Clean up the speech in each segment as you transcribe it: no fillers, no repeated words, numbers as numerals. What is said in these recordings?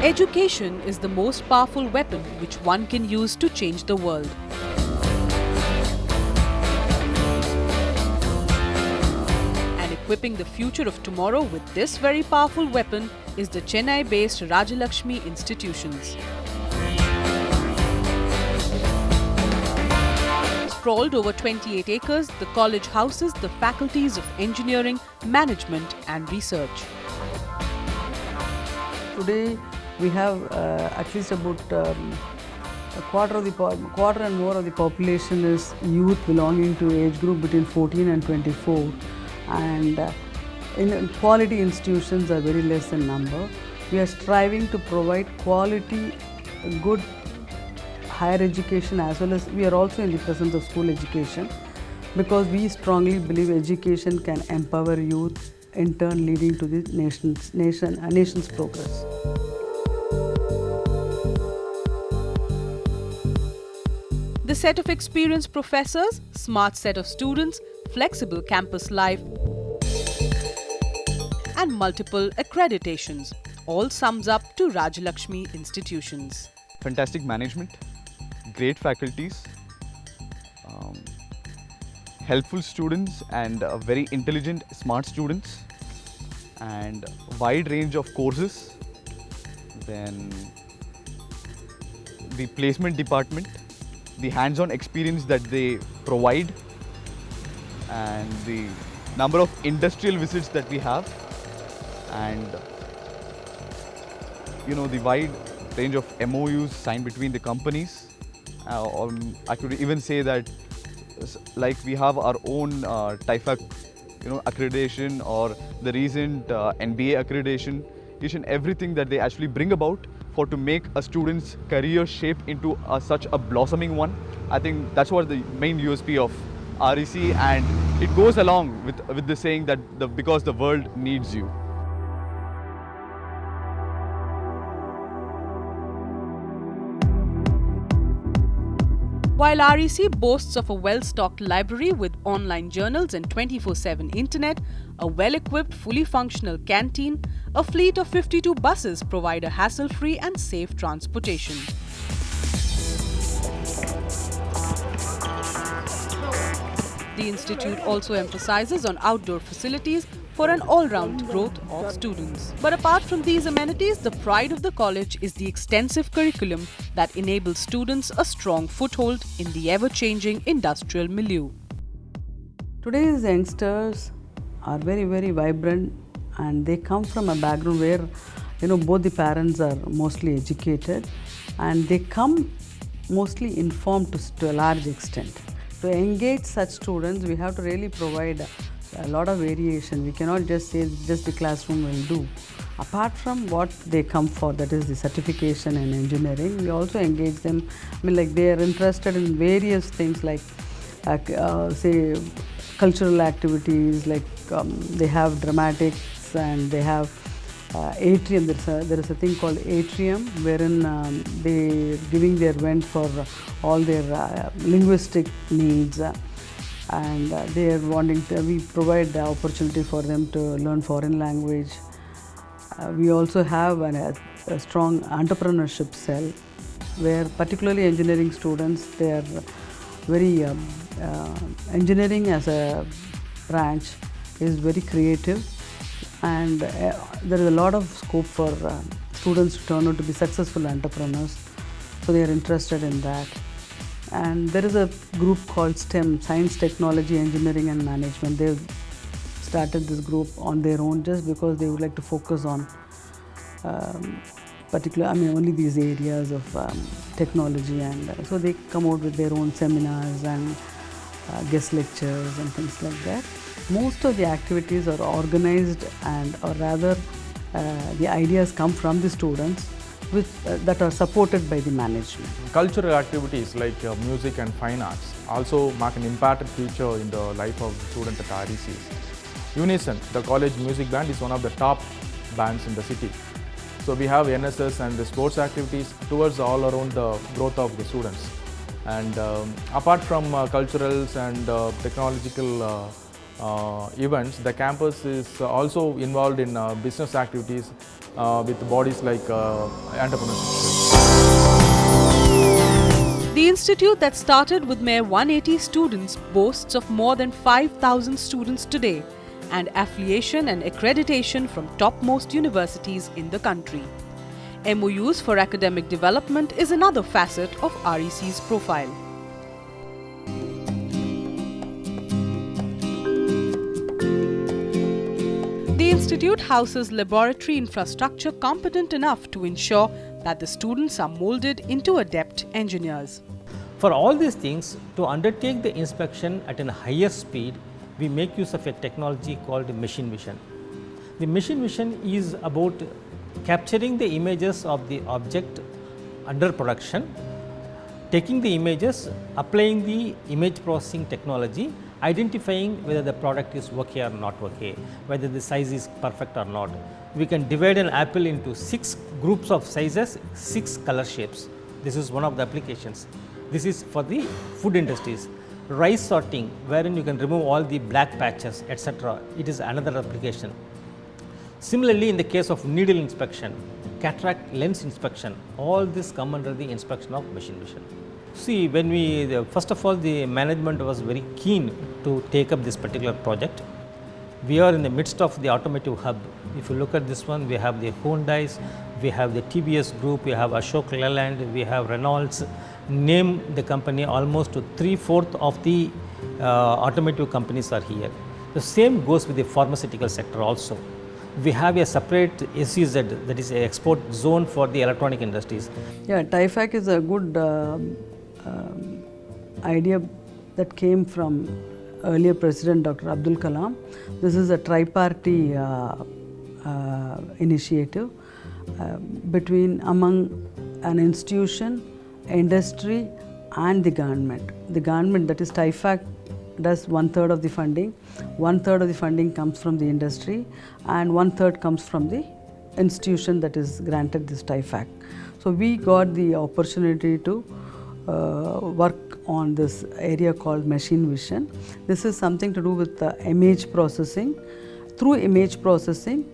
Education is the most powerful weapon which one can use to change the world. And equipping the future of tomorrow with this very powerful weapon is the Chennai-based Rajalakshmi institutions. Sprawled over 28 acres, the college houses the faculties of engineering, management and research. Today we have at least about a quarter and more of the population is youth belonging to age group between 14 and 24, and in quality institutions are very less in number. We are striving to provide quality, good higher education, as well as we are also in the presence of school education, because we strongly believe education can empower youth, in turn leading to the nation's progress. The set of experienced professors, smart set of students, flexible campus life and multiple accreditations all sums up to Rajalakshmi institutions. Fantastic management, great faculties, helpful students and very intelligent, smart students, and wide range of courses. Then the placement department, the hands-on experience that they provide, and the number of industrial visits that we have, and the wide range of MOUs signed between the companies. I could even say that like we have our own TIFAC accreditation, or the recent NBA accreditation, each and everything that they actually bring about to make a student's career shape into such a blossoming one. I think that's what the main USP of REC, and it goes along with the saying that because the world needs you. While REC boasts of a well-stocked library with online journals and 24/7 internet, a well-equipped, fully functional canteen, a fleet of 52 buses provide a hassle-free and safe transportation. The institute also emphasizes on outdoor facilities for an all-round growth of students. But apart from these amenities, the pride of the college is the extensive curriculum that enables students a strong foothold in the ever-changing industrial milieu. Today's youngsters are very, very vibrant, and they come from a background where both the parents are mostly educated, and they come mostly informed to a large extent. To engage such students, we have to really provide a lot of variation. We cannot just say just the classroom will do. Apart from what they come for, that is the certification in engineering, we also engage them. They are interested in various things like say cultural activities, like they have dramatics, and they have atrium. There is a thing called atrium, wherein they giving their vent for all their linguistic needs, and they are wanting to. We provide the opportunity for them to learn foreign language. We also have a strong entrepreneurship cell, where particularly engineering students, they are very engineering as a branch is very creative, and there is a lot of scope for students to turn out to be successful entrepreneurs, so they are interested in that. And there is a group called STEM, Science, Technology, Engineering and Management. They've started this group on their own just because they would like to focus on only these areas of technology, and so they come out with their own seminars and guest lectures and things like that. Most of the activities are organized or rather the ideas come from the students that are supported by the management. Cultural activities like music and fine arts also mark an important feature in the life of the student at RECs. Unison, the college music band, is one of the top bands in the city. So we have NSS and the sports activities towards all around the growth of the students. And apart from culturals and technological events, the campus is also involved in business activities with bodies like entrepreneurship. The institute that started with mere 180 students boasts of more than 5,000 students today and affiliation and accreditation from topmost universities in the country. MOUs for academic development is another facet of REC's profile. The institute houses laboratory infrastructure competent enough to ensure that the students are molded into adept engineers. For all these things, to undertake the inspection at a higher speed, we make use of a technology called machine vision. The machine vision is about capturing the images of the object under production, taking the images, applying the image processing technology, identifying whether the product is okay or not okay, whether the size is perfect or not. We can divide an apple into 6 groups of sizes, 6 color shapes. This is one of the applications. This is for the food industries. Rice sorting, wherein you can remove all the black patches, etc. It is another application. Similarly, in the case of needle inspection, cataract lens inspection, all this come under the inspection of machine vision. See, when first of all, the management was very keen to take up this particular project. We are in the midst of the automotive hub. If you look at this one, we have the Hyundais, we have the TBS group, we have Ashok Leyland, we have Renaults. Name the company, almost 3/4 of the automotive companies are here. The same goes with the pharmaceutical sector also. We have a separate SEZ, that is an export zone for the electronic industries. Yeah, TIFAC is a good idea that came from earlier President Dr. Abdul Kalam. This is a tripartite initiative among an institution, industry and the government. The government, that is TIFAC, does 1/3 of the funding, 1/3 of the funding comes from the industry and 1/3 comes from the institution that is granted this TIFAC. So we got the opportunity to work on this area called machine vision. This is something to do with image processing. Through image processing,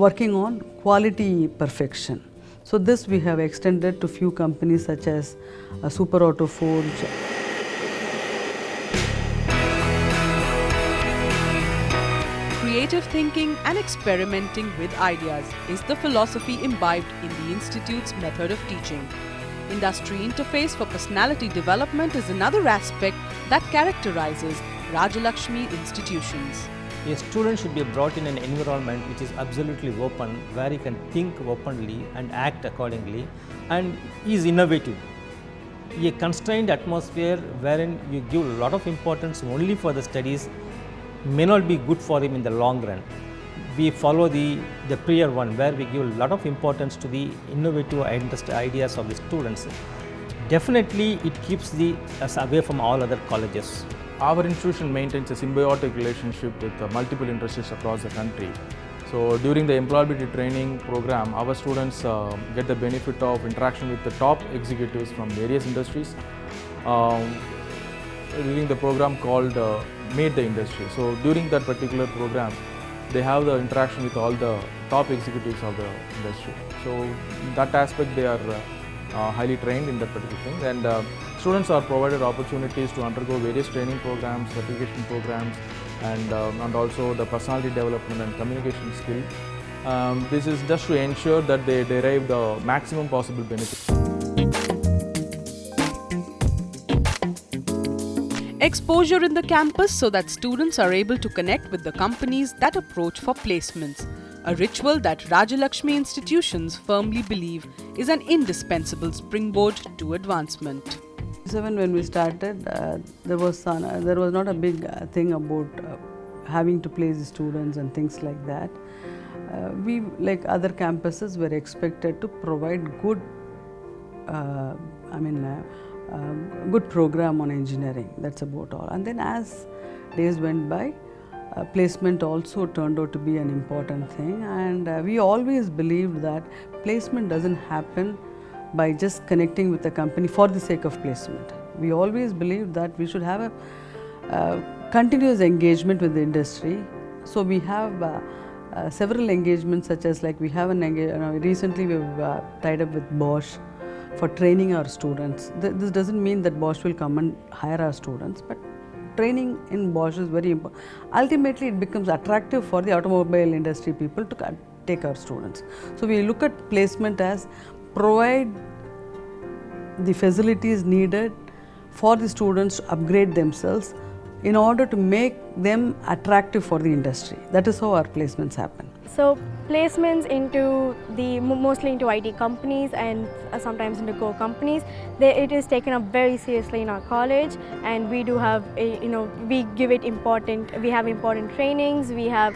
working on quality perfection. So this we have extended to few companies such as Super Auto Forge. Creative thinking and experimenting with ideas is the philosophy imbibed in the Institute's method of teaching. Industry interface for personality development is another aspect that characterizes Rajalakshmi institutions. A student should be brought in an environment which is absolutely open, where he can think openly and act accordingly, and is innovative. A constrained atmosphere wherein you give a lot of importance only for the studies may not be good for him in the long run. We follow the prior one, where we give a lot of importance to the innovative ideas of the students. Definitely it keeps us away from all other colleges. Our institution maintains a symbiotic relationship with multiple industries across the country. So during the employability training program, our students get the benefit of interaction with the top executives from various industries during the program called Meet the Industry. So during that particular program, they have the interaction with all the top executives of the industry. So in that aspect, they are highly trained in that particular thing, and students are provided opportunities to undergo various training programs, certification programs, and also the personality development and communication skill. This is just to ensure that they derive the maximum possible benefit. Exposure in the campus so that students are able to connect with the companies that approach for placements, a ritual that Rajalakshmi institutions firmly believe is an indispensable springboard to advancement. When we started, there was not a big thing about having to place the students and things like that. we, like other campuses, were expected to provide good, good program on engineering. That's about all. And then as days went by, placement also turned out to be an important thing, and we always believed that placement doesn't happen by just connecting with the company for the sake of placement. We always believed that we should have a continuous engagement with the industry. So we have several engagements, such as like we have recently we've tied up with Bosch for training our students. This doesn't mean that Bosch will come and hire our students, but training in Bosch is very important. Ultimately, it becomes attractive for the automobile industry people to take our students. So we look at placement as provide the facilities needed for the students to upgrade themselves in order to make them attractive for the industry. That is how our placements happen. So placements mostly into IT companies and sometimes into core companies, it is taken up very seriously in our college, and we do have we have important trainings, we have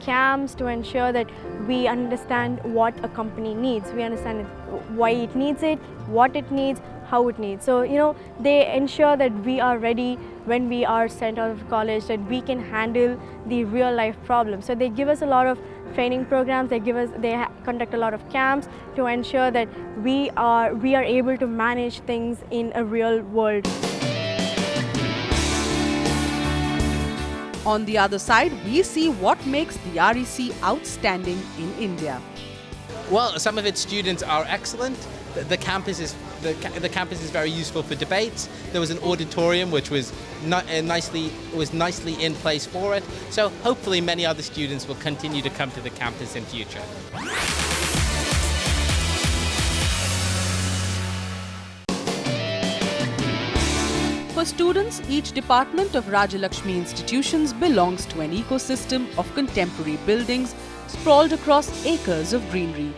camps to ensure that we understand what a company needs, we understand why it needs it, what it needs, how it needs. So they ensure that we are ready when we are sent out of college, that we can handle the real life problems. So they give us a lot of training programs, they conduct a lot of camps to ensure that we are able to manage things in a real world. On the other side, we see what makes the REC outstanding in India. Well, some of its students are excellent. The campus is very useful for debates. There was an auditorium which was nicely in place for it. So hopefully many other students will continue to come to the campus in future. For students, each department of Rajalakshmi institutions belongs to an ecosystem of contemporary buildings sprawled across acres of greenery.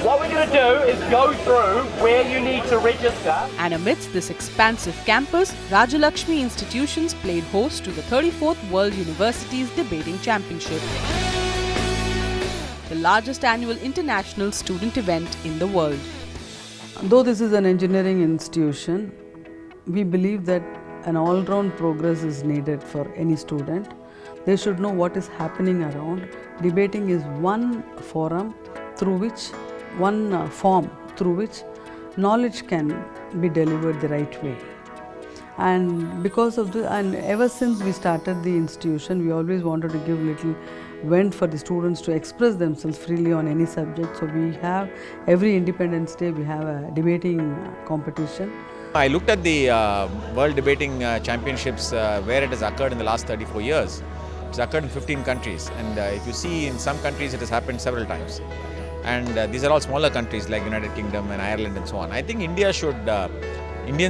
What we're going to do is go through where you need to register. And amidst this expansive campus, Rajalakshmi institutions played host to the 34th World Universities Debating Championship, the largest annual international student event in the world. Though this is an engineering institution, we believe that an all-round progress is needed for any student. They should know what is happening around. Debating is one forum through which form through which knowledge can be delivered the right way. And because of and ever since we started the institution, we always wanted to give little vent for the students to express themselves freely on any subject. So we have every Independence Day we have a debating competition. I looked at the World Debating Championships where it has occurred in the last 34 years. It's occurred in 15 countries, and if you see, in some countries it has happened several times. And these are all smaller countries like United Kingdom and Ireland and so on. I think Indian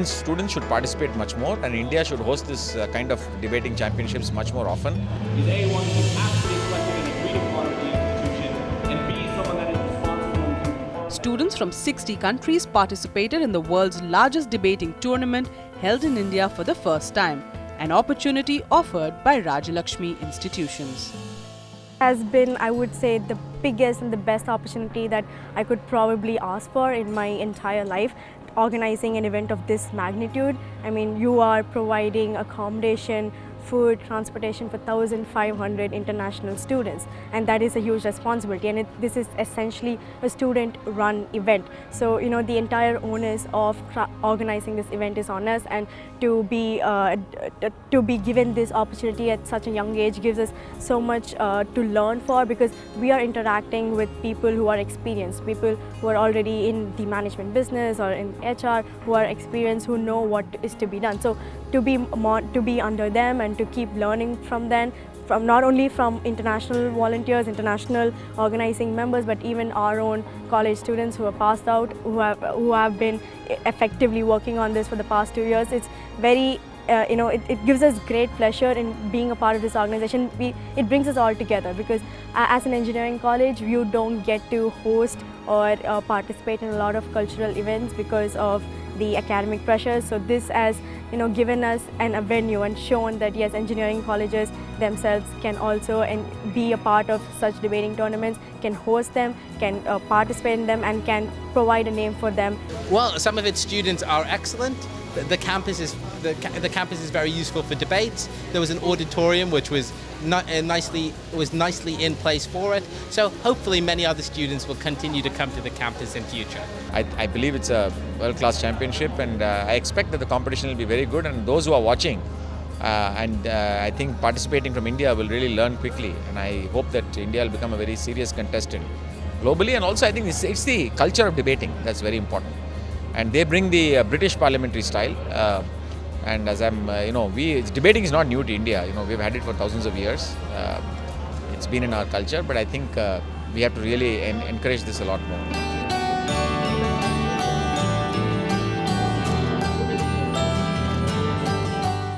students should participate much more, and India should host this kind of debating championships much more often. Is A1 to actually reflected in the freedom part of the institution, and B, someone that is responsible. Students from 60 countries participated in the world's largest debating tournament held in India for the first time, an opportunity offered by Rajalakshmi institutions. Has been, I would say, the biggest and the best opportunity that I could probably ask for in my entire life. Organizing an event of this magnitude, I mean, you are providing accommodation, food, transportation for 1,500 international students, and that is a huge responsibility, and this is essentially a student-run event. So the entire onus of organizing this event is on us, and to be given this opportunity at such a young age gives us so much to learn for, because we are interacting with people who are experienced, people who are already in the management business or in HR, who are experienced, who know what is to be done. So to be under them and to keep learning from them, from not only from international volunteers, international organizing members, but even our own college students who are passed out, who have been effectively working on this for the past 2 years. It's very it gives us great pleasure in being a part of this organization. It brings us all together, because as an engineering college, you don't get to host or participate in a lot of cultural events because of the academic pressures. So this, as given us a venue and shown that yes, engineering colleges themselves can also be a part of such debating tournaments, can host them, can participate in them, and can provide a name for them. Well, some of its students are excellent. The campus is very useful for debates. There was an auditorium which was nicely in place for it. So hopefully many other students will continue to come to the campus in future. I believe it's a world-class championship, and I expect that the competition will be very good, and those who are watching I think participating from India will really learn quickly, and I hope that India will become a very serious contestant globally. And also I think it's the culture of debating that's very important, and they bring the British parliamentary style, and as debating is not new to India. We've had it for thousands of years. It's been in our culture, but I think we have to really encourage this a lot more.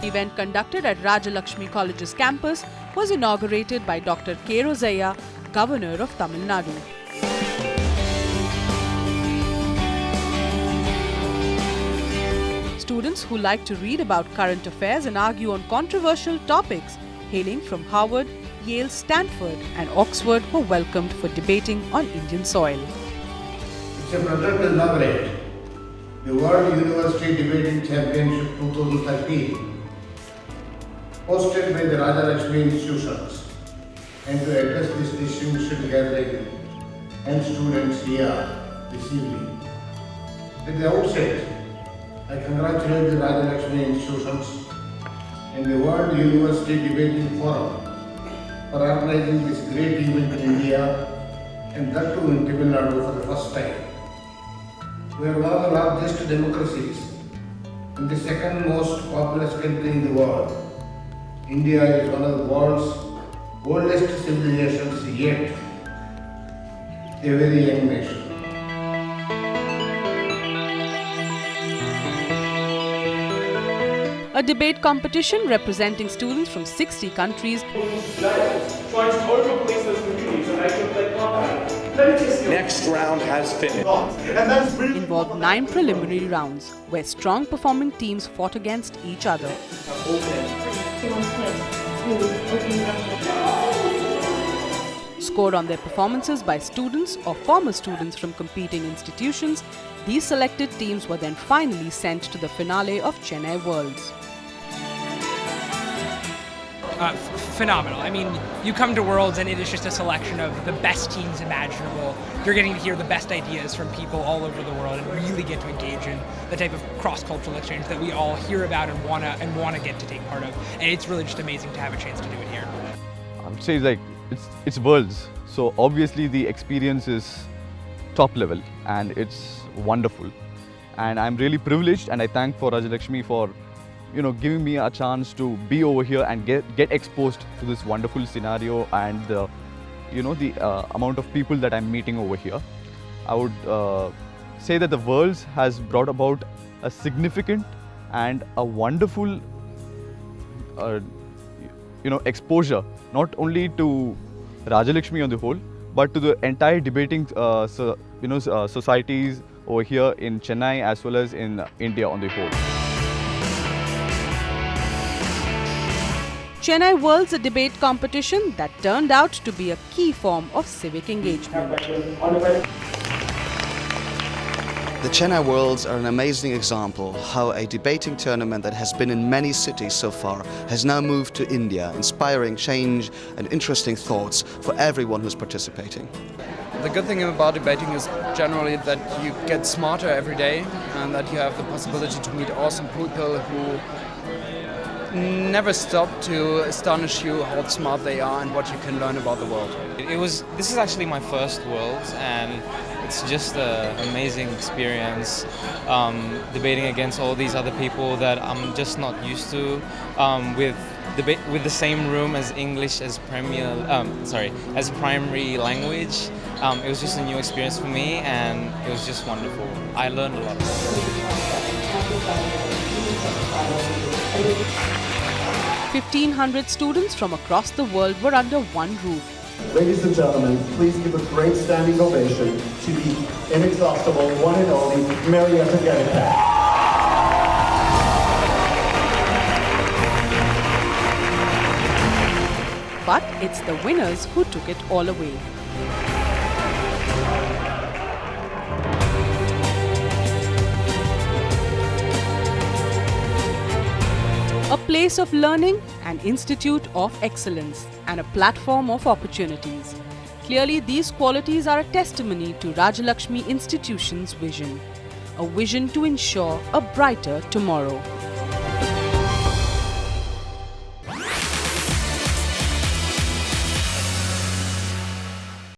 The event conducted at Rajalakshmi College's campus was inaugurated by Dr. K. Rozaiya, Governor of Tamil Nadu. Students who like to read about current affairs and argue on controversial topics, hailing from Harvard, Yale, Stanford and Oxford, were welcomed for debating on Indian soil. It's a pleasure to inaugurate the World University Debating Championship 2013, hosted by the Rajalakshmi institutions, and to address this distinguished gathering and students here this evening. At the outset, I congratulate the Rajalakshmi institutions and the World University Debating Forum for organizing this great event in India, and that too in Tamil Nadu for the first time. We are one of the largest democracies and the second most populous country in the world. India is one of the world's oldest civilizations, yet a very young nation. A debate competition representing students from 60 countries Next round has finished. involved 9 preliminary rounds, where strong performing teams fought against each other. Scored on their performances by students or former students from competing institutions, these selected teams were then finally sent to the finale of Chennai Worlds. Phenomenal. I mean, you come to Worlds and it is just a selection of the best teams imaginable. You're getting to hear the best ideas from people all over the world and really get to engage in the type of cross-cultural exchange that we all hear about and wanna get to take part of. And it's really just amazing to have a chance to do it here. I would say it's Worlds, so obviously the experience is top level and it's wonderful. And I'm really privileged, and I thank for Rajalakshmi for giving me a chance to be over here and get exposed to this wonderful scenario and the amount of people that I'm meeting over here. I would say that the Worlds has brought about a significant and a wonderful exposure, not only to Rajalakshmi on the whole, but to the entire debating societies over here in Chennai as well as in India on the whole. Chennai Worlds, a debate competition that turned out to be a key form of civic engagement. The Chennai Worlds are an amazing example how a debating tournament that has been in many cities so far has now moved to India, inspiring change and interesting thoughts for everyone who's participating. The good thing about debating is generally that you get smarter every day and that you have the possibility to meet awesome people who never stop to astonish you how smart they are and what you can learn about the world. This is actually my first Worlds, and it's just an amazing experience debating against all these other people that I'm just not used to, with the same room as English as as primary language. It was just a new experience for me, and it was just wonderful. I learned a lot. 1,500 students from across the world were under one roof. Ladies and gentlemen, please give a great standing ovation to the inexhaustible one and only Marietta Getticat. But it's the winners who took it all away. A place of learning, an institute of excellence, and a platform of opportunities. Clearly, these qualities are a testimony to Rajalakshmi Institution's vision, a vision to ensure a brighter tomorrow.